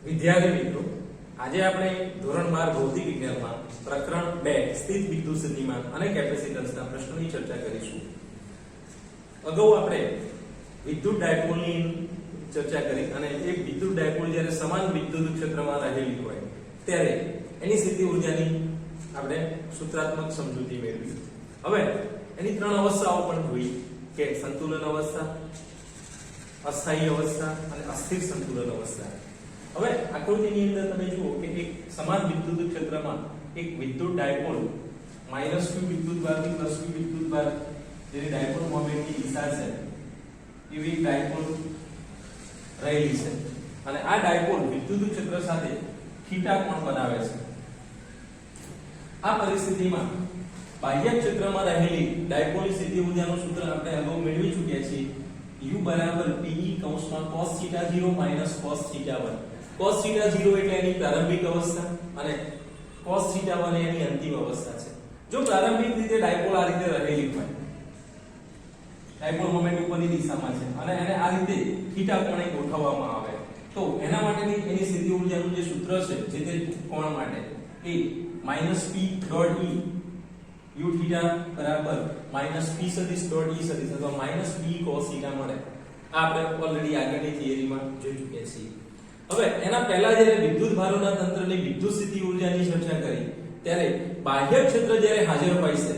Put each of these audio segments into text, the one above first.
વિદ્યાર્થી મિત્રો, આજે આપણે ધોરણ 12 ભૌતિક વિજ્ઞાનમાં પ્રકરણ 2 સ્થિત વિદ્યુત સ્થિતિમાન અને કેપેસિટન્સના પ્રશ્નોની ચર્ચા કરીશું. અગાઉ આપણે વિદ્યુત ડાયપોલની ચર્ચા કરી અને એક વિદ્યુત ડાયપોલ જ્યારે સમાન વિદ્યુત ક્ષેત્રમાં રહેલી હોય ત્યારે એની સ્થિતિ ઊર્જાની આપણે સૂત્રાત્મક સમજૂતી મેળવી. હવે એની ત્રણ અવસ્થાઓ પણ જોઈ કે સંતુલન અવસ્થા, અસ્થાયી અવસ્થા અને અસ્થિર સંતુલન અવસ્થા. હવે આકૃતિની અંદર તમે જુઓ કે એક સમાન વિદ્યુત ક્ષેત્રમાં એક વિદ્યુત ડાયપોલ -q વિદ્યુતભારથી +q વિદ્યુતભાર જેની ડાયપોલ મોમેન્ટની દિશા છે એવી ડાયપોલ રહેલી છે અને આ ડાયપોલ વિદ્યુત ક્ષેત્ર સાથે થીટા કોણ બનાવે છે. આ પરિસ્થિતિમાં બાહ્ય ક્ષેત્રમાં રહેલી ડાયપોલની સ્થિતિ ઊર્જાનું સૂત્ર આપણે અગાઉ મેળવી ચૂક્યા છીએ. U = Pe cos θ0 cos θ1. cos θ0 એટલે એની પ્રારંભિક અવસ્થા અને cos θ1 એની અંતિમ અવસ્થા છે. જો પ્રારંભિક રીતે ડાયપોલ આ રીતે રહેલી હોય, ડાયપોલ મોમેન્ટ ઉપરની દિશામાં છે અને એને આ રીતે થીટા કોણે ગોઠવવામાં આવે તો એના માટેની એની સ્થિતિ ઊર્જાનું જે સૂત્ર છે જે તે કોણ માટે એ -p.E u θ બરાબર -p સદિશ .E સદિશ અથવા -p cos θ મળે. આ આપણે ઓલરેડી આગળની થિયરીમાં જોઈ ચૂક્યા છીએ. હવે એના પહેલા જ્યારે વિદ્યુત ભારોના તંત્રની વિદ્યુત સ્થિતિ ઊર્જાની ચર્ચા કરી ત્યારે બાહ્ય ક્ષેત્ર જ્યારે હાજર હોય છે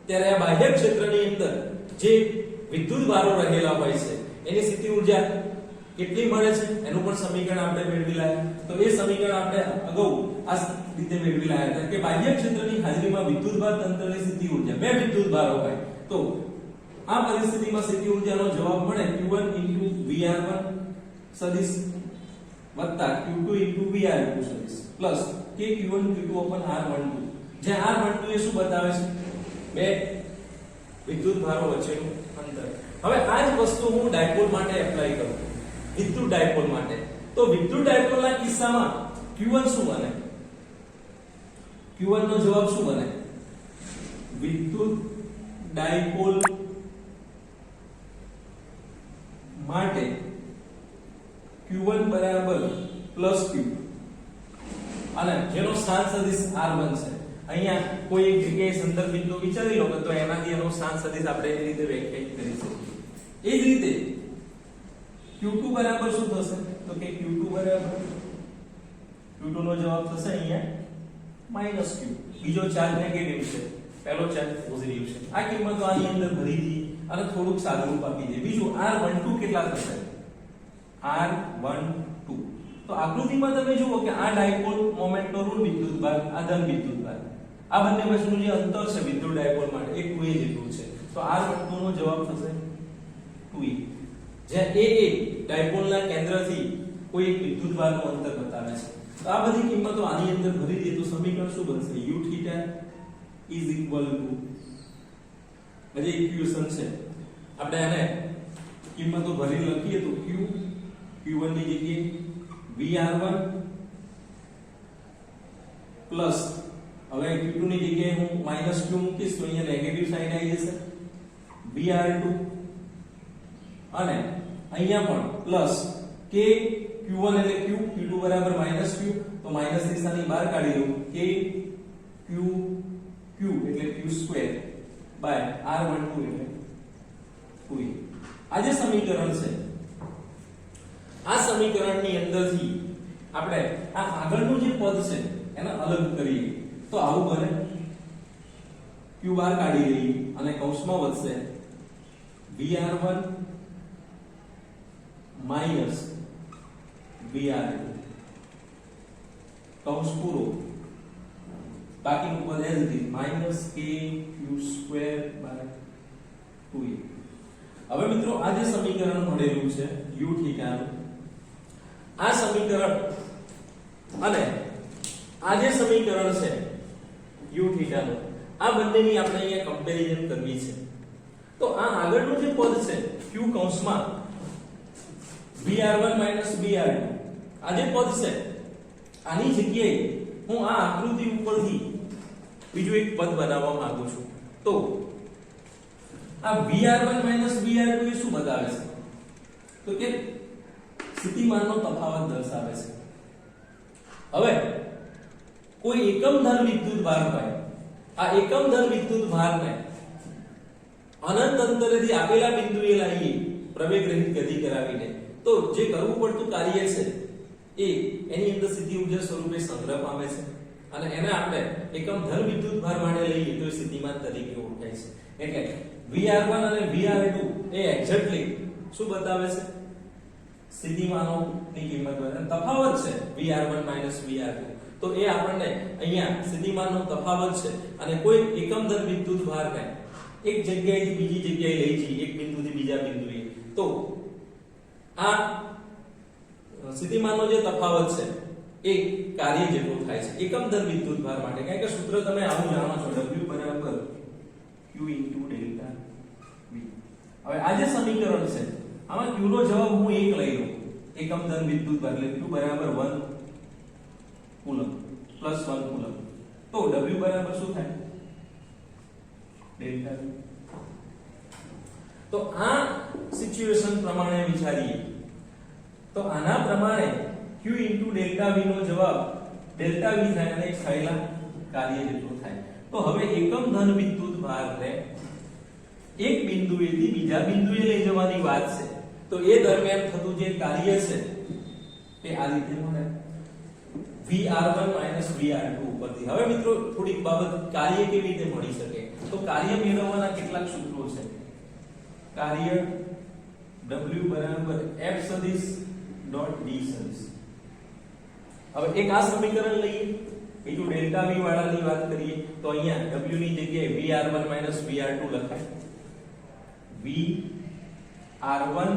ત્યારે આ બાહ્ય ક્ષેત્રની અંદર જે વિદ્યુત ભારો રહેલા હોય છે એની સ્થિતિ ઊર્જા કેટલી મળે છે એનું પણ સમીકરણ આપણે મેળવી લાયા. તો એ સમીકરણ આપણે અગાઉ આ રીતે મેળવી લાયા હતા કે બાહ્ય ક્ષેત્રની હાજરીમાં વિદ્યુત ભાર તંત્રની સ્થિતિ ઊર્જા બે વિદ્યુત ભારો હોય તો આ પરિસ્થિતિમાં સ્થિતિ ઊર્જાનો જવાબ મળે Q1 * VR1 સદિશ વત્તા Q2 * VR2 સદિશ પ્લસ KQ1 Q2 R12 જ્યાં R12 એ શું બતાવે છે? બે વિદ્યુત ભારો વચ્ચેનું અંતર. હવે આ જ વસ્તુ હું ડાયપોલ માટે એપ્લાય કરું વિદ્યુત ડાયપોલ માટે તો વિદ્યુત ડાયપોલના કિસ્સામાં Q1 શું બને? Q1 નો જવાબ શું બને? વિદ્યુત ડાયપોલ માટે Q1 બરાબર +Q અને જેનો સ્થાન સદિશ R1 છે. અહીંયા કોઈ એક જગ્યાએ સંદર્ભ બિંદુ વિચારી લો તો એનાથી એનો સ્થાન સદિશ આપણે એ રીતે વ્યાખ્યાયિત કરી શકીએ. એ જ રીતે Q2 બરાબર શું થશે? તો કે Q2 બરાબર Q2 નો જવાબ થશે અહીંયા -Q. બીજો ચાર્જ નેગેટિવ છે, પહેલો ચાર્જ પોઝિટિવ છે. આ કિંમતો આની અંદર ભરી દી અને થોડુંક સાદુરૂપ આપી દે. બીજું R12 કેટલા થશે? R12 તો આકૃતિમાં તમે જુઓ કે આ ડાયપોલ મોમેન્ટનો ઋણ વિદ્યુતભાર, આ ધન વિદ્યુતભાર, આ બંને વચ્ચેનું જે અંતર છે વિદ્યુત ડાયપોલ માટે એ 2a જેટલું છે. તો R12 નો જવાબ થશે 2a. જ્યાં a એ ડાયપોલના કેન્દ્રથી કોઈ એક વિદ્યુતભારનું અંતર બતાવે છે. તો આ બધી કિંમતો આની અંદર ભરી દે તો સમીકરણ શું બનશે? u θ બધી ઇક્વેશન છે આપણે આને કિંમતો ભરી લખીએ તો Q1 ની જગ્યાએ VR1 પ્લસ હવે Q2 ની જગ્યાએ હું -Q મૂકીશ તો અહીંયા નેગેટિવ સાઈન આવી જશે VR2 અને અહીંયા પણ પ્લસ k Q1 એટલે Q, Q2 બરાબર -Q તો માઈનસ નિશાની બહાર કાઢી દઉં k Q એટલે Q² બાય R12 એટલે 2a. આ જે સમીકરણ છે આ સમીકરણની અંદરથી આપણે આ આગળનું જે પદ છે એને અલગ કરીએ તો આવું બને. Q બહાર કાઢી લઈએ અને કૌંસમાં વધશે VR1 VR2 કૌંસ પૂરો. બાકીનું પદ એ જ -KQ² 2a. હવે મિત્રો આ જે સમીકરણ મળેલું છે u θ નું આ સમીકરણ અને આ જે સમીકરણ છે u θ નું આ બંનેની આપણે અહીંયા કમ્પેરીઝન કરવી છે. તો આ આગળનું જે પદ છે q કૌંસમાં VR1 VR2 આ જે પદ છે આની જગ્યાએ હું આ આકૃતિ ઉપરથી બીજું એક પદ બનાવવા માંગુ છું. તો આ VR1 VR2 એ શું બતાવે છે? તો કે સ્થિતિમાનનો તફાવત દર્શાવે છે. હવે કોઈ એકમ ધન વિદ્યુત ભાર હોય, આ એકમ ધન વિદ્યુત ભારને અનંત અંતરેથી આપેલા બિંદુએ લાવીએ પ્રવેગ રહિત ગતિ કરાવીને, તો જે કરવું પડતું કાર્ય છે એ એની અંદર સીધી ઊર્જા સ્વરૂપે સંગ્રહ પામે છે અને એને આપણે એકમ ધન વિદ્યુત ભાર માટે લઈએ તો એ સ્થિતિમાન તરીકે ઓળખાય છે. એટલે VR1 અને VR2 એ એક્ઝેક્ટલી શું બતાવે છે? સ્થિતિમાનોની કિંમત અને તફાવત છે VR1 VR2. તો એ આપણને અહીંયા સ્થિતિમાનનો તફાવત છે અને કોઈ એકમ ધન વિદ્યુત ભારને એક જગ્યાએથી બીજી જગ્યાએ લઈ જઈએ, એક બિંદુથી બીજા બિંદુએ, તો આ સ્થિતિમાનનો જે તફાવત છે એ કાર્ય જેટલો થાય છે એકમ ધન વિદ્યુત ભાર માટે. કારણ કે સૂત્ર તમે આવું જાણો છો, W બરાબર Q ડેલ્ટા V. હવે આ જે સમીકરણ છે આમાં Q નો જવાબ હું 1 લઈ લઉં, એકમ ધન વિદ્યુત ભાર એટલે Q બરાબર 1 કુલમ પ્લસ 1 કુલમ, તો W બરાબર શું થાય? Delta V. તો આ સિચ્યુએશન પ્રમાણે વિચારીએ તો આના પ્રમાણે Q ડેલ્ટા V નો જવાબ ડેલ્ટા V થાય અને એક થયેલા કાર્ય જેટલો થાય. તો હવે એકમ ધન વિદ્યુત ભારને એક બિંદુએથી બીજા બિંદુએ લઈ જવાની વાત છે, તો એ દરમિયાન થતું જે કાર્ય છે તે આ રીતે મળે VR1 VR2 ઉપરથી. હવે મિત્રો થોડીક બાબત કાર્ય કેવી રીતે મળી શકે, તો કાર્ય મેળવવાના કેટલાક સૂત્રો છે. કાર્ય W બરાબર F સદિશ ડોટ D સદિશ. હવે એક આ સમીકરણ લઈએ, બીજું ડેલ્ટા V વાળાની વાત કરીએ તો અહીંયા W ની જગ્યાએ VR1 VR2 લખાય. VR1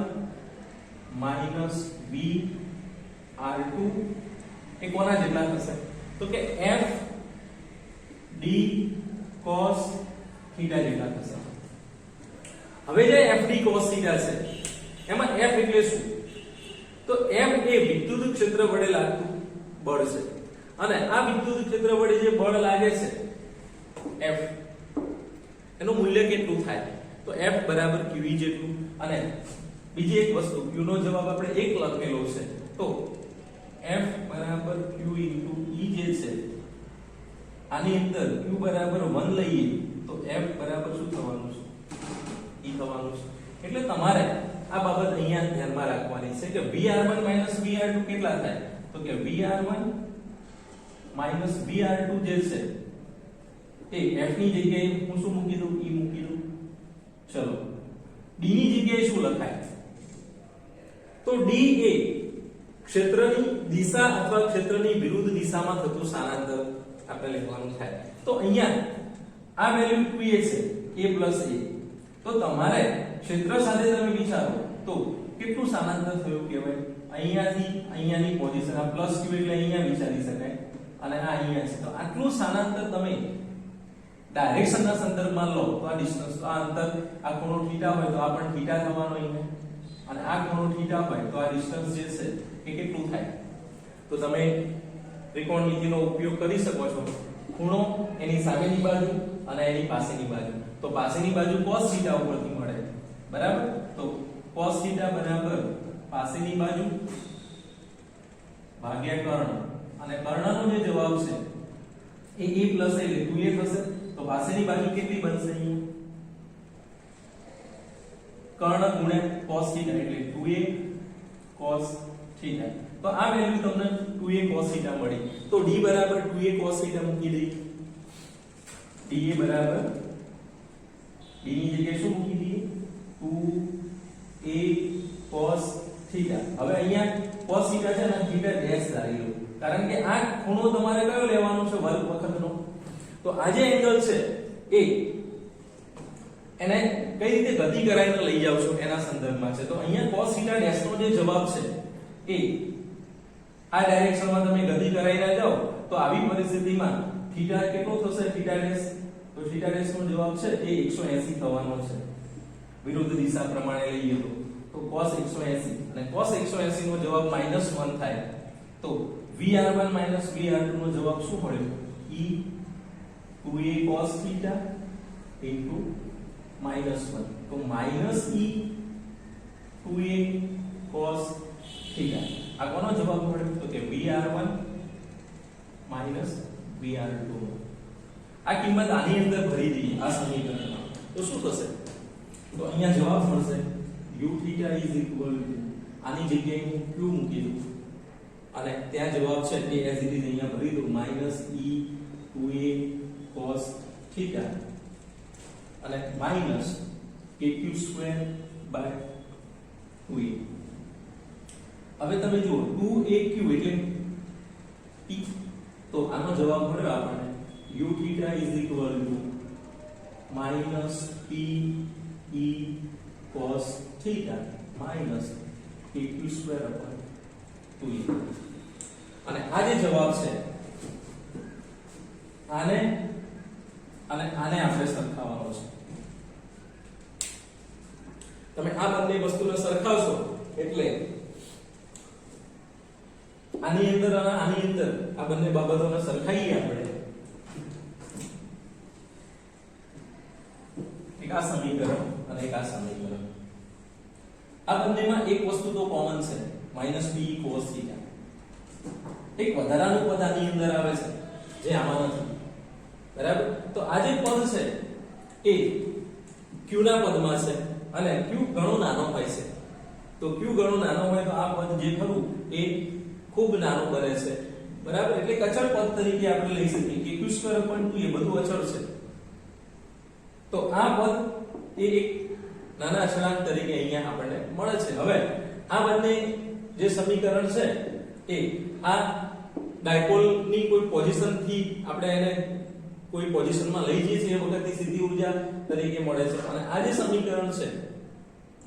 VR2 એ કોના જેટલા થશે? તો કે F D cos થીટા જેટલા થશે. હવે જે FD cos થીટા છે એમાં F એટલે શું? તો F એ વિદ્યુત ક્ષેત્ર વડે લાગતું બળ છે અને આ વિદ્યુત ક્ષેત્ર વડે જે બળ લાગે છે F એનું મૂલ્ય કેટલું થાય? તો F બરાબર QE જેટલું. અને બીજી એક વસ્તુ Q નો જવાબ આપણે 1 લખેલો છે, તો F બરાબર Q E જે છે આની અંદર Q બરાબર 1 લઈએ તો F બરાબર શું થવાનું છે? E થવાનું છે. એટલે તમારે આ બાબત અહીંયા ધ્યાનમાં રાખવાની છે કે VR1 VR2 કેટલા થાય? તો કે VR1 VR2 જે છે એ F ની જગ્યાએ હું શું મૂકી દઉં? E મૂકી દઉં. ચલો D ની જગ્યાએ શું લખાય? તો D એ ક્ષેત્રની દિશા અથવા ક્ષેત્રની વિરુદ્ધ દિશામાં થતું સ્થાનાંતર આપણે લખવાનું થાય. તો અહીંયા આ વેલ્યુ 2a છે, a + a. તો તમારે ક્ષેત્ર સાથે તમે વિચારો તો કેટલું સ્થાનાંતર થયું કહેવાય? અહીંયાથી અહીંયાની પોઝિશન આ +q એટલે અહીંયા વિચારી શકાય અને આ અહીંયા છે. તો આટલું સ્થાનાંતર તમે ડાયરેક્શનના સંદર્ભમાં લો તો આ ડિસ્ટન્સ, આ અંતર, આ ખૂણો θ હોય તો આ પણ θ થવાનો અહીંયા, અને આ ખૂણો θ હોય તો આ ડિસ્ટન્સ જે છે એ કેટલું થાય? તો તમે ત્રિકોણમિતિનો ઉપયોગ કરી શકો છો. ખૂણો એની સામેની બાજુ અને એની પાસેની બાજુ. તો પાસેની બાજુ cos θ ઉપરથી મળે, બરાબર? તો cos θ બરાબર પાસેની બાજુ ભાગ્યા કર્ણ, અને કર્ણનો જે જવાબ છે એ a + a એટલે 2a થશે. તો પાસેની બાજુ કેટલી બનશે? અહીંયા કર્ણ ગુણ્યા cos θ એટલે 2a cos θ. તો આ વેલ્યુ તમને 2a cos θ મળી. તો d બરાબર 2a cos θ મૂકી દઈએ. da બરાબર d ની જગ્યાએ શું મૂકી દઈએ? 2a cos θ. હવે અહીંયા cos θ છે ને θ ડેશ ધારી લો, કારણ કે આ ખૂણો તમારે કયો લેવાનો છે? વર્ગ વખતનો. તો આ જે એંગલ છે એ એને કઈ રીતે ગતિ કરાવીને લઈ જાવ છો એના સંદર્ભમાં છે. તો અહીંયા cos θ ડેશ નો જે જવાબ છે એ આ ડાયરેક્શનમાં તમે ગતિ કરાવીને જાઓ તો આવી પરિસ્થિતિમાં θ કેટલો થશે? θ ડેશ. તો θ ડેશ નો જવાબ છે એ 180 થવાનો છે વિરુદ્ધ દિશા પ્રમાણે લઈએ તો cos 180, અને cos 180 નો જવાબ -1 થાય. તો VR1 VR2 નો જવાબ શું મળ્યો? E 2a cos θ into -1. તો -e 2a cos θ. આ કોનો જવાબ મળ્યો? તો કે VR1 માઈનસ VR2 આ કિંમત આની અંદર ભરી દઈએ આ સમીકરણમાં તો શું થશે તો અહીંયા જવાબ મળશે u θ આની જગ્યાએ હું q મૂકી દઉં અને ત્યાં જવાબ છે એ એઝ ઇટ ઇઝ અહીંયા ભરી દઉં -e2a cos θ અને માઈનસ kq2/2a હવે તમે જુઓ 2aq એટલે p તો આનો જવાબ મળ્યો આપણને u θ -p e cos θ minus kq2/2a અને આ જે જવાબ છે આને આપણે સરખાવવાનો છે તમે આ બંને વસ્તુને સરખાવશો એટલે આની અંદર અને આની અંદર આ બંને બાબતોને સરખાઈએ આપણે એક આ સમીકરણ અને એક આ સમીકરણ આ બંનેમાં એક વસ્તુ તો કોમન છે -b cos θ એક વધારાનું પદ આની અંદર આવે છે જે આમાં નથી બરાબર તો આ જે પદ છે એ q ના પદમાં છે અને q ઘણો નાનો હોય છે તો q ઘણો નાનો હોય તો આ પદ જે ખરું એ ખૂબ નાનું બને છે બરાબર એટલે અચળ પદ તરીકે આપણે લઈ શકીએ કે q2/2 એ બધું અચળ છે તો આ પદ એ એક નાના અચળાંક તરીકે અહીંયા આપણને મળે છે હવે આ બંને જે સમીકરણ છે એ આ ડાયપોલ ની કોઈ પોઝિશન થી આપણે એને કોઈ પોઝિશનમાં લઈ જઈએ છીએ એ વખતની સ્થિતિ ઊર્જા તરીકે મળે છે અને આ જે સમીકરણ છે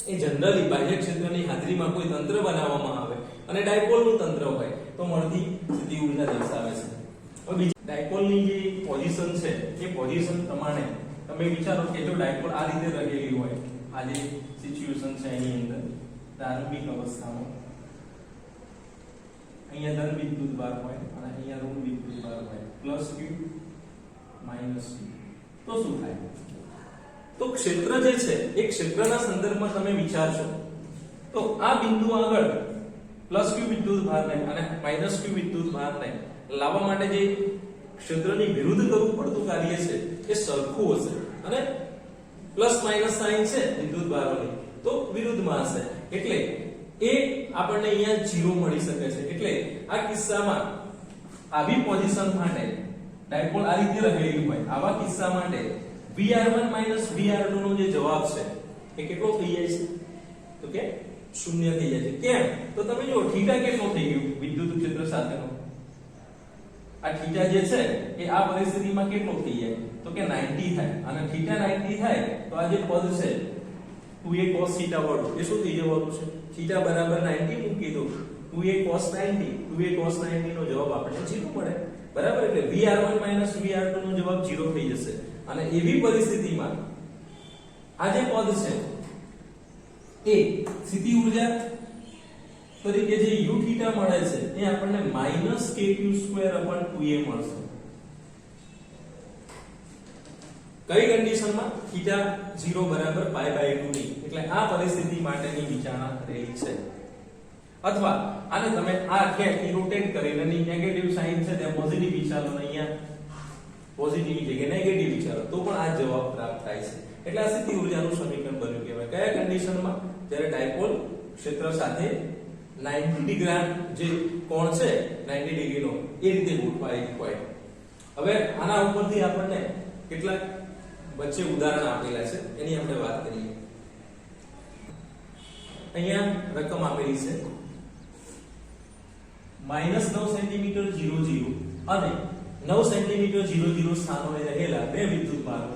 એ જનરલી બાહ્ય ક્ષેત્રની હાજરીમાં કોઈ તંત્ર બનાવવામાં આવે અને ડાયપોલનું તંત્ર હોય તો મળતી સ્થિતિ ઊર્જા દર્શાવે છે હવે બીજી ડાયપોલની જે પોઝિશન છે એ પોઝિશન પ્રમાણે તમે વિચારો કે જો ડાયપોલ આ રીતે રહેલી હોય આ જે સિચ્યુએશન છે એની અંદર પ્રારંભિક અવસ્થામાં અહીંયા ધન વિદ્યુતભાર હોય અને અહીંયા ઋણ વિદ્યુતભાર હોય +q -q તો શું થાય તો ક્ષેત્ર જે છે એ ક્ષેત્રના સંદર્ભમાં તમે વિચારશો તો આ બિંદુ આગળ +q વિદ્યુતભારને અને -q વિદ્યુતભારને લાવવા માટે જે ક્ષેત્રની વિરુદ્ધ કરવું પડતું કાર્ય છે એ સરખું હશે અને પ્લસ માઈનસ સાઇન છે વિદ્યુતભારોની તો વિરુદ્ધમાં હશે એટલે એ આપણને અહીંયા 0 મળી શકે છે એટલે આ કિસ્સામાં આવી પોઝિશન માટે ડાયપોલ આ રીતે રહેલી હોય આવા કિસ્સા માટે VR1 VR2 નો જે જવાબ છે એ કેટલો થઈ જાય છે તો કે 0 થઈ જાય છે કેમ તો તમે જો થીટા કેટલો થઈ ગયો વિદ્યુત ક્ષેત્ર સાથેનો આ થીટા જે છે એ આ પરિસ્થિતિમાં કેટલો થઈ જાય તો કે 90 થાય અને થીટા 90 થાય તો આ જે પદ છે 2a cos θ વાળું એ શું થઈ જવાનું છે થીટા બરાબર 90 મૂકી દો 2a cos 90 નો જવાબ આપણને 0 મળે બરાબર એટલે VR1 VR2 નો જવાબ 0 થઈ જશે અને એવી પરિસ્થિતિમાં આ જે પદ છે એ સ્થિતિ ઊર્જા તરીકે જે u θ મળે છે એ આપણને -kq2/2a મળશે કઈ કન્ડિશનમાં θ 0 બરાબર π/2 ની એટલે આ પરિસ્થિતિ માટેની વિચારણા કરેલી છે અથવા આને તમે આ આખી રોટેટ કરીને નેગેટિવ સાઇન છે તે પોઝિટિવ વિચારો ને અહીંયા પોઝિટિવ જગ્યાએ નેગેટિવ વિચારો તો પણ આ જવાબ પ્રાપ્ત થાય છે એટલે આ સ્થિતિ ઊર્જાનું સમીકરણ બન્યું કહેવાય કયા કન્ડિશનમાં જ્યારે ડાયપોલ ક્ષેત્ર સાથે 90 ડિગ્રી જે કોણ છે 90 ડિગ્રીનો એ રીતે ગોઠવાય હોય હવે આના ઉપરથી આપણને કેટલાક વચ્ચે ઉદાહરણ આપેલા છે એની આપણે વાત કરીએ અહીંયા રકમ આપેલી છે -9 સેન્ટીમીટર 00 અને 9 સેન્ટીમીટર 00 સ્થાનોએ રહેલા બે વિદ્યુતભારો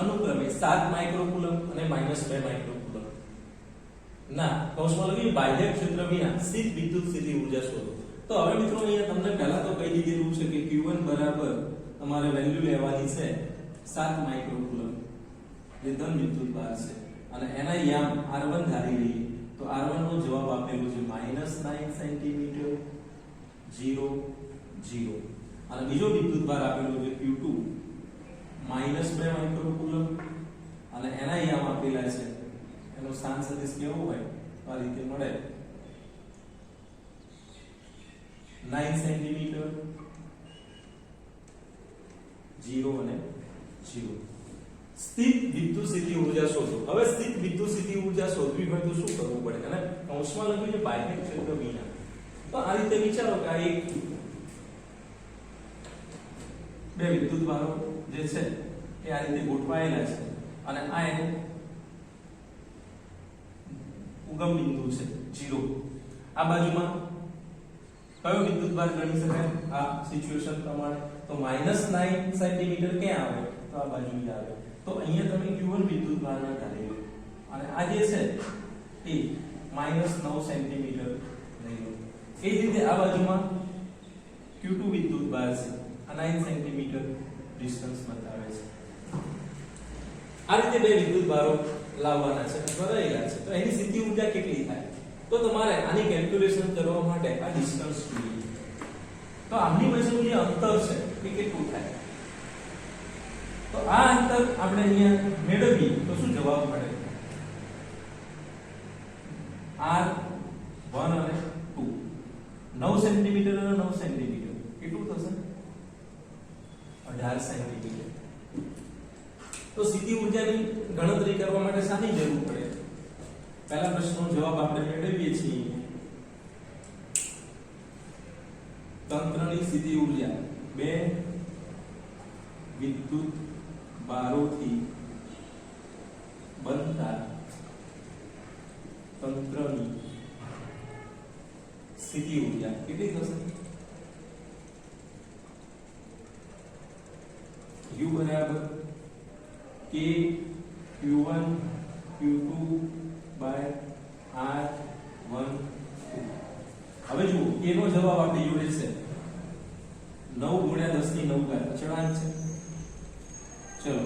અનુક્રમે 7 માઇક્રોકુલમ અને -2 માઇક્રોકુલમ ના કૌંસમાં લખી બાહ્ય ક્ષેત્ર વિના સ્થિત વિદ્યુત સ્થિતિ ઊર્જા શોધો તો હવે મિત્રો અહીંયા તમને પહેલા તો કહી દીધેલું છે કે Q1 બરાબર તમારે વેલ્યુ લેવાની છે 7 માઇક્રોકુલમ જે ધન વિદ્યુતભાર છે અને એના યામ R1 ધારી લઈએ તો R1 નો જવાબ આપેલો છે -9 સેન્ટીમીટર 0 0 અને બીજો વિદ્યુતભાર આપેલો છે Q2 -2 માઇક્રોકુલમ અને એના યામ આપેલા છે એનો સ્થાન સદિશ કેવો હોય તો આ રીતે મળે 9 સેન્ટીમીટર 0 અને 0. સ્થિત વિદ્યુત સ્થિતિ ઊર્જા શોધો. હવે સ્થિત વિદ્યુત સ્થિતિ ઊર્જા શોધવી હોય તો શું કરવું પડે? અને કૌંસમાં લખ્યું છે બાહ્ય ક્ષેત્ર વિના. તો આ રીતે વિચારો કે આ એક બે વિદ્યુત ભારો જે છે એ આ રીતે ગોઠવાયેલા છે અને આ એનું ઉગમ બિંદુ છે 0. આ બાજુમાં કયો વિદ્યુત ભાર ગણી શકાય આ સિચ્યુએશન પ્રમાણે? તો -9 સેન્ટીમીટર ક્યાં આવે? તો આ બાજુ જ આવે. તો અહીંયા તમે Q1 વિદ્યુત ભારના ધારી લો અને આ જે છે એ -9 સેન્ટીમીટર લઈ લો. એ જ રીતે આ બાજુમાં Q2 વિદ્યુત ભાર છે, આ 9 સેન્ટીમીટર ડિસ્ટન્સ બતાવે છે. આ રીતે બે વિદ્યુત ભારો લાવવાના છે અથવા રહેલા છે. તો એની સ્થિતિ ઊર્જા કેટલી થાય? તો તમારે આની કેલ્ક્યુલેશન કરવા માટે આ ડિસ્ટન્સ જોઈએ. તો આમની વચ્ચેનું જે અંતર છે એ કેટલું થાય? તો આ અંતર આપણે અહીંયા મેળવીએ તો શું જવાબ મળે? R1 અને 2 9 સેન્ટીમીટર અને 9 સેન્ટીમીટર કેટલું થશે? 18 સેન્ટીમીટર. તો સ્થિતિ ઊર્જાની ગણતરી કરવા માટે શાની જરૂર પડે? પહેલા પ્રશ્નનો જવાબ આપણે મેળવીએ છીએ. તંત્રની સ્થિતિ ઊર્જા બે વિદ્યુત ભારોથી બનતા તંત્રની સ્થિતિ ઊર્જા કેટલી થશે? U બરાબર K Q1 Q2 by R1 2. હવે જુઓ K નો જવાબ આપણી જોડે છે 9 ગુણ્યા 10 ની 9 ઘાત અચળાંક છે. ચલો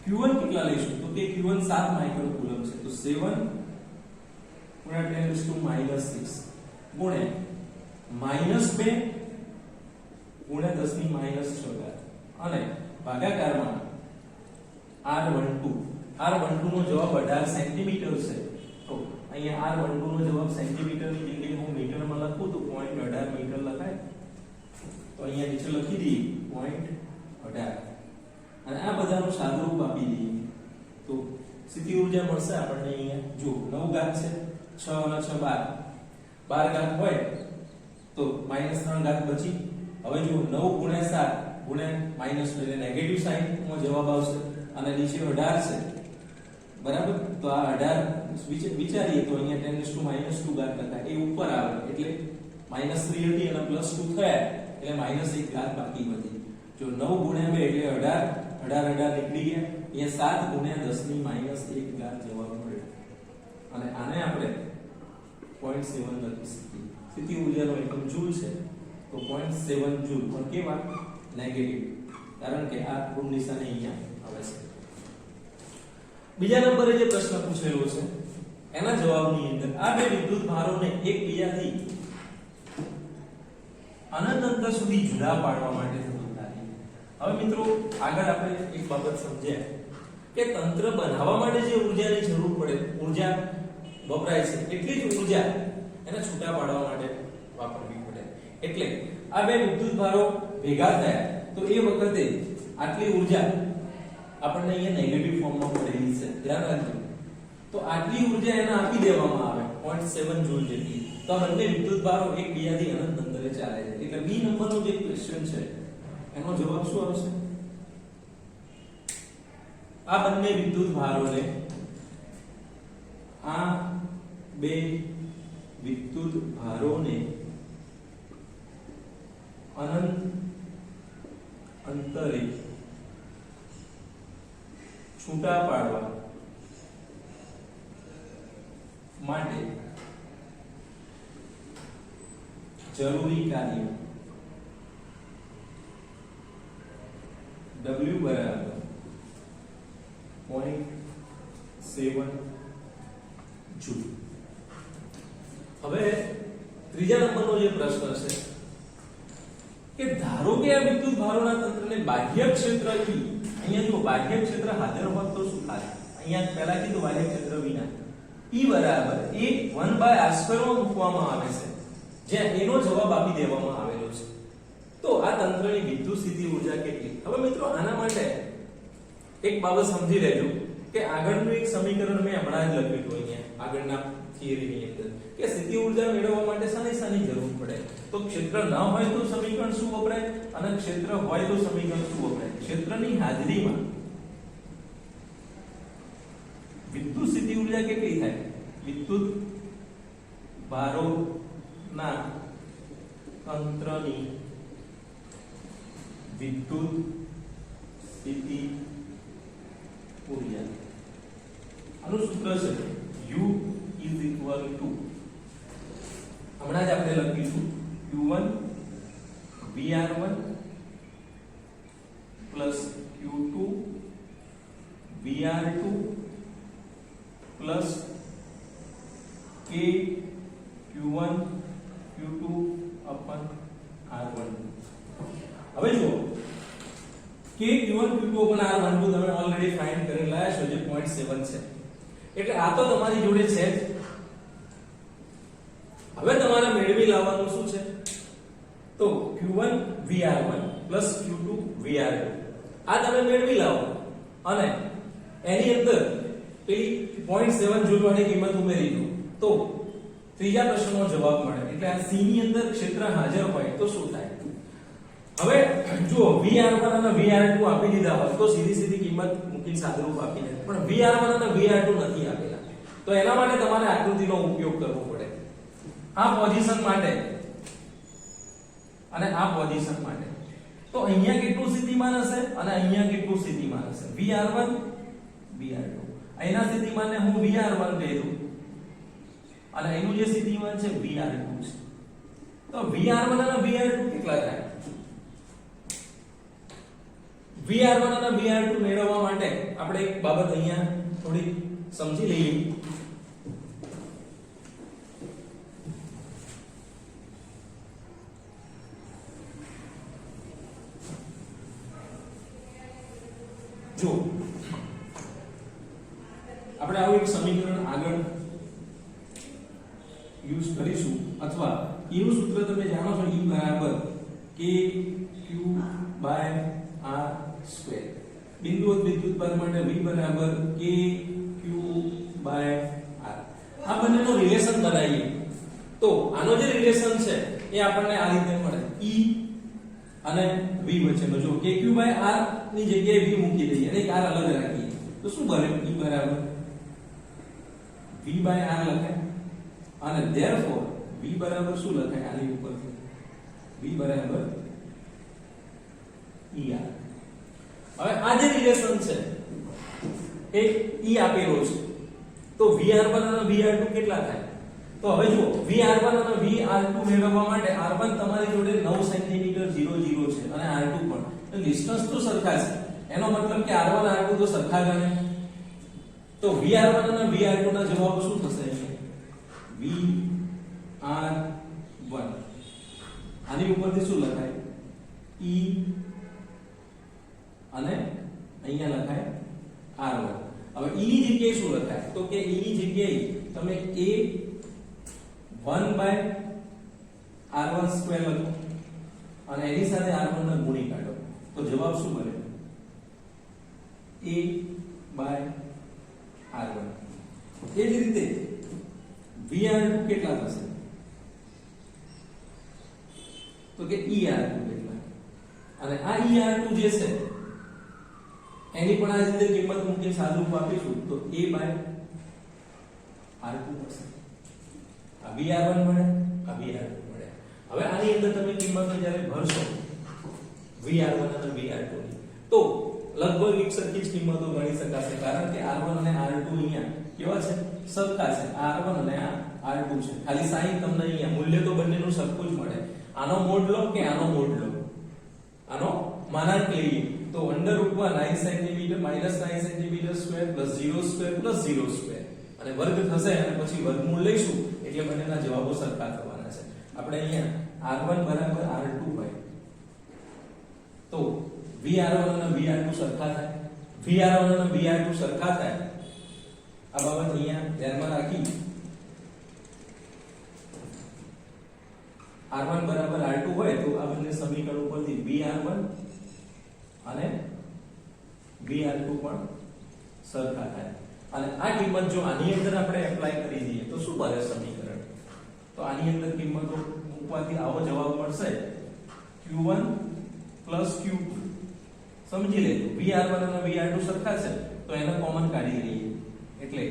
Q1 કેટલા લઈશું? તો કે Q1 7 માઇક્રોકુલમ છે. તો 7 ગુણ્યા 10 to -6 ગુણ્યા -2 ગુણ્યા 10 ની -6 ઘાત અને ભાગાકારમાં R12. R12 નો જવાબ 18 સેન્ટીમીટર છે. તો અહીંયા R12 નો જવાબ સેન્ટીમીટર ની જગ્યાએ હું મીટરમાં લખું તો 0.18 મીટર લખાય. તો અહીંયા નીચે લખી દઈએ 0.18 અને આ બધાનું સાદુરૂપ આપી દઈએ તો સ્થિતિ ઊર્જા મળશે આપણને. અહીંયા જો 9 ઘાત છે, 6 અને 6 12 ઘાત હોય તો -3 ઘાત બચી. હવે જો 9 ગુણ્યા 7 ગુણ્યા -2 એટલે નેગેટિવ સાઇન માં જવાબ આવશે અને નીચે 18 છે બરાબર. તો આ 18 વિચારીએ તો અહીંયા 10 to -2 ઘાત લખાય. એ ઉપર આવે એટલે -3 હતી અને +2 થયા એટલે -1 ઘાત બાકી વધી. જો 9 ગુણ્યા 2 એટલે 18 નીકળી ગયા. અહીંયા 7 ગુણ્યા 10 ની -1 ઘાત જવાબ મળ્યો અને આને આપણે 0.7 લખી શકીએ. સ્થિતિ ઊર્જાનો એકમ જૂલ છે તો 0.7 જૂલ પણ કેવા? નેગેટિવ, કારણ કે આ ઋણ નિશાની અહીંયા આવે છે. બીજા નંબરે જે પ્રશ્ન પૂછેલો છે એના જવાબની અંદર આ બે વિદ્યુત ભારોને એકબીજાથી અનંત અંતર સુધી જુદા પાડવા માટે થતું કાર્ય. હવે મિત્રો આગળ આપણે એક બાબત સમજ્યા કે તંત્ર બનાવવા માટે જે ઊર્જાની જરૂર પડે, ઊર્જા વપરાય છે એટલી જ ઊર્જા એને છૂટા પાડવા માટે વાપરવી પડે. એટલે આ બે વિદ્યુત ભારો ભેગા થયા તો એ વખતે આટલી ઊર્જા આપણને અહીંયા નેગેટિવ ફોર્મમાં પડેલી છે, ધ્યાન રાખજો. તો આટલી ઊર્જા એને આપી દેવામાં આવે 0.7 જૂલ જેટલી. તો આ બંને વિદ્યુત ભારો એકબીજાથી અનંત અંતરે ચાલે છે. એટલે બી નંબરનો જે ક્વેશ્ચન છે એનો જવાબ શું આવશે? આ બંને વિદ્યુત ભારોને આ બે વિદ્યુત ભારોને અનંત અંતરે છૂટા પાડવા માટે જરૂરી કાર્ય W બરાબર 0.7 જૂલ. હવે ત્રીજા નંબરનો જે પ્રશ્ન છે કે ધારો કે આ વિદ્યુત ભારોના તંત્રને બાહ્ય ક્ષેત્ર E, અહીંયા જો બાહ્ય ક્ષેત્ર હાજર હોત તો શું થાય? અહીંયા પહેલા કીધું બાહ્ય ક્ષેત્ર વિના E બરાબર એ 1/r² માં મૂકવામાં આવે છે, જ્યાં એનો જવાબ આપી દેવામાં આવેલો છે. તો આ તંત્રની વિદ્યુત સ્થિતિ ઊર્જા કેટલી? હવે મિત્રો આના માટે એક બાબત સમજી લેજો કે આગળનું એક સમીકરણ મેં હમણાં જ લખ્યું હતું અહીંયા આગળના થિયરીની અંદર કે સ્થિતિ ઊર્જા મેળવવા માટે શાની જરૂર પડે? તો ક્ષેત્ર ન હોય તો સમીકરણ શું વપરાય અને ક્ષેત્ર હોય તો સમીકરણ શું વપરાય? ક્ષેત્રની હાજરીમાં વિદ્યુત સ્થિતિ ઊર્જા કેટલી થાય? વિદ્યુત ભારોના તંત્રની વિદ્યુત સ્થિતિ ઊર્જા આનું સૂત્ર છે U is equal to હમણાં જ આપણે લખીશું Q1 VR1 plus Q2 VR2 plus K Q1 Q2 upon R12. હવે જુઓ K Q1 Q2 upon R12 તમે ઓલરેડી ફાઇન્ડ કરી લાયા છો જે 0.7 છે એટલે આ તો તમારી જોડે છે જ. હવે તમારે મેળવી લાવવાનું શું છે? તો Q1 VR1 plus Q2 VR2 આ તમે મેળવી લાવો અને એની અંદર પેલી 0.7 જૂલવાળી કિંમત ઉમેરી દો તો ત્રીજા પ્રશ્નનો જવાબ મળે. એટલે આ C ની અંદર ક્ષેત્ર હાજર હોય તો શું થાય? હવે જુઓ VR1 અને VR2 આપી દીધા હોય તો સીધી કિંમત મૂકીને સાદરૂપ આપી દે, પણ VR1 અને VR2 નથી આપેલા તો એના માટે તમારે આકૃતિનો ઉપયોગ કરવો પડે. આ પોઝિશન માટે અને આ પોઝિશન માટે તો અહીંયા કેટલું સ્થિતિમાન હશે અને અહીંયા કેટલું સ્થિતિમાન હશે? VR1 VR2 અહીંના સ્થિતિમાનને હું VR1 કહી દઉં અને એનું જે સ્થિતિમાન છે VR2 છે. તો VR1 અને VR2 કેટલા થાય? VR1 અને VR2 મેળવવા માટે આપણે એક બાબત અહીંયા થોડી સમજી લઈએ. જો આપણે આવું એક સમીકરણ આગળ યુઝ કરીશું અથવા એનું સૂત્ર તમે જાણો છો E બરાબર KQ બાય R સ્ક્વેર. બિંદુવત વિદ્યુતભાર માટે V બરાબર KQ બાય R. આ બંનેનો રિલેશન બનાવીએ તો આનો જે રિલેશન છે એ આપણને આ રીતે મળે E અને V વચ્ચેનો. જો KQ બાય R ની જગ્યાએ V મૂકી દઈએ અને એક R અલગ રાખીએ તો શું બને? E બરાબર V બાય R લખાય અને therefore V બરાબર શું લખાય? આની ઉપરથી V બરાબર ER. હવે આ જે રિલેશન છે એ E આપેલો છે તો VR1 અને VR2 કેટલા થાય? તો હવે જુઓ VR1 અને VR2 મેળવવા માટે R1 તમારી જોડે 9 સેન્ટીમીટર 00 છે અને R2 પણ, તો ડિસ્ટન્સ તો સરખા છે એનો મતલબ કે R1 R2 તો સરખા ગણે. તો VR1 અને VR2 ના જવાબ શું થશે? VR1 આની ઉપરથી શું લખાય? E અને અહીંયા લખાય R1. હવે E ની જગ્યાએ શું લખાય? તો કે E ની જગ્યાએ તમે A1 બાય R1 સ્ક્વેર લખો અને એની સાથે R1 ને ગુણી કાઢો તો જવાબ શું બને? A by R1. એ જ રીતે VR2 કેટલા થશે? તો કે ER2 કેટલા? અને આ ER2 જે છે એની પણ આ રીતે કિંમત મૂકીને સાદુરૂપ આપીશું તો A બાય R2 થશે. આ VR1 મળે, આ VR2 મળે. હવે આની અંદર તમે કિંમતો જ્યારે ભરશો VR1 અને VR2 ની તો લગભગ એક સરખી જ કિંમતો ગણી શકાશે કારણ કે R1 અને R2 અહીંયા કેવા છે? સરખા છે. R1 અને R2 છે. ખાલી સાઈન તમને અહીંયા મૂલ્ય તો બંનેનું સરખું જ મળે. આનો મોડ લો કે આનો મોડ લો, આનો માનાંક લઈએ તો √9 cm -9 cm square +0 square +0 square અને વર્ગ થશે અને પછી વર્ગમૂળ લઈશું એટલે બંનેના જવાબો સરખા થવાના છે. આપણે અહીંયા R1 બરાબર R2 હોય તો VR1 અને VR2 સરખા થાય. VR1 અને VR2 સરખા થાય આ બાબત અહીંયા ધ્યાનમાં રાખી R1 બરાબર R2 હોય તો આ બંને સમીકરણ ઉપરથી VR1 અને VR2 પણ સરખા થાય અને આ કિંમત જો આની અંદર આપણે એપ્લાય કરી દઈએ તો શું બને સમીકરણ તો આની અંદર કિંમતો મૂકવાથી આવો જવાબ મળશે Q1 Q2 સમજી લેજો VR1 અને VR2 સરખા છે તો એને કોમન કાઢી લઈએ એટલે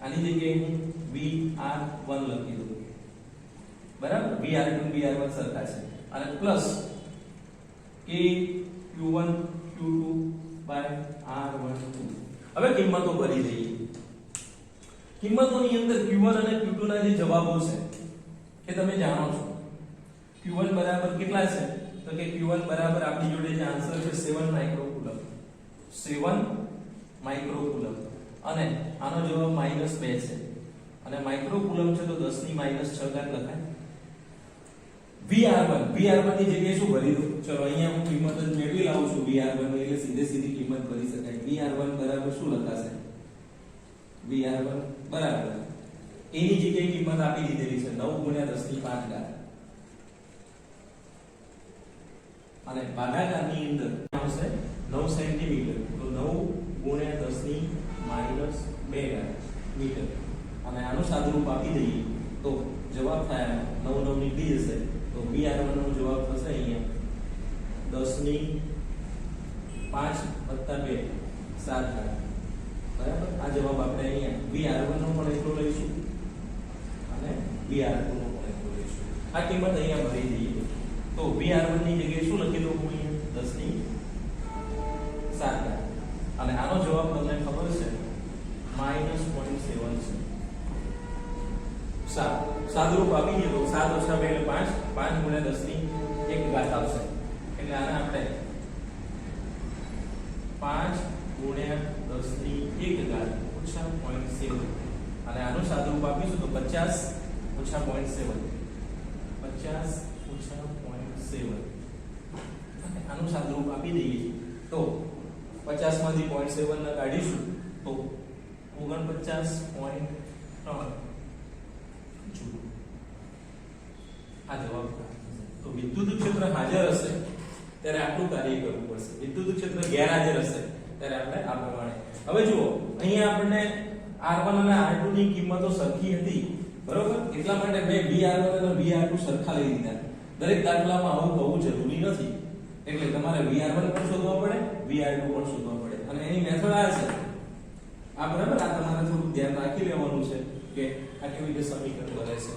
આની જગ્યાએ હું VR1 લખી દઉં બરાબર VR2 અને VR1 સરખા છે અને plus K Q1 Q2 R12 હવે કિંમતો ભરી દઈએ કિંમતોની અંદર Q1 અને Q2 ના જે જવાબો છે કે તમે જાણો છો Q1 બરાબર કેટલા છે તો કે Q1 બરાબર આપણી જોડે જે આન્સર છે 7 માઇક્રોકુલમ 7 માઇક્રોકુલમ અને આનો જવાબ -2 છે અને માઇક્રોકુલમ છે તો 10 ની -6 ઘાત લખાય VR1 ની જગ્યાએ શું ભરી દઉં ચલો અહીંયા હું કિંમત જ મેળવી લાવું છું VR1 ની એટલે સીધી કિંમત ભરી શકાય VR1 બરાબર શું લખાશે VR1 બરાબર એની જગ્યાએ કિંમત આપી દીધેલી છે 9 × 10 ની 5 ઘાત અને ભાગાકારની અંદર આવશે 9 સેન્ટીમીટર તો 9 × 10 ની -2 ઘાત મીટર અને આનું સાદુરૂપ આપી દઈએ તો જવાબ થાય 9 9 નીકળી જશે તો VR1 નો જવાબ થશે અહીંયા 10 ની 5 + 2 7 ઘાત બરાબર આ જવાબ આપણે અહીંયા VR1 નો પણ એટલો લઈશું અને VR2 નો પણ એટલો લઈશું આ કિંમત અહીંયા ભરી દઈએ તો VR1 ની જગ્યાએ શું લખી દઉં હું અહીંયા 10 ની 7 ઘાત અને આનો જવાબ તમને ખબર છે -0.7 છે સાદુરૂપ આપી દઈએ તો 7 - 2 એટલે 5 5 × 10 ની 1 ઘાત આવશે એટલે આને આપણે 5 × 10 ની 1 ઘાત -0.7 અને આનું સાદુરૂપ આપીશું તો 50 - 0.7 50 - 0.7 અને આનું સાદુરૂપ આપી દઈએ તો 50 માંથી 0.7 ને કાઢીશું તો 49.3 આ જવાબ તો વિદ્યુત ક્ષેત્ર હાજર હશે ત્યારે આટલું કાર્ય કરવું પડશે વિદ્યુત ક્ષેત્ર ગેરહાજર હશે ત્યારે આપણે આ પ્રમાણે હવે જુઓ અહીંયા આપણને R1 અને R2 ની કિંમતો સરખી હતી બરોબર એટલા માટે મેં VR1 અને VR2 સરખા લઈ લીધા દરેક દાખલામાં આવું હોવું જરૂરી નથી એટલે તમારે VR1 પણ શોધવા પડે VR2 પણ શોધવા પડે અને એની મેથડ આ છે આ બરાબર આ તમારે થોડું ધ્યાન રાખી લેવાનું છે કે આ કેવી રીતે સમીકરણ બને છે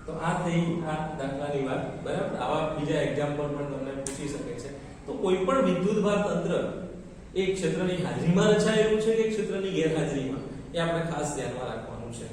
તો આ થઈ આ દાખલાની વાત બરાબર આવા બીજા એક્ઝામ્પલ પણ તમને પૂછી શકે છે તો કોઈ પણ વિદ્યુતભાર તંત્ર એ ક્ષેત્રની હાજરીમાં રચાયેલું છે કે ક્ષેત્રની ગેરહાજરીમાં એ આપણે ખાસ ધ્યાનમાં રાખવાનું છે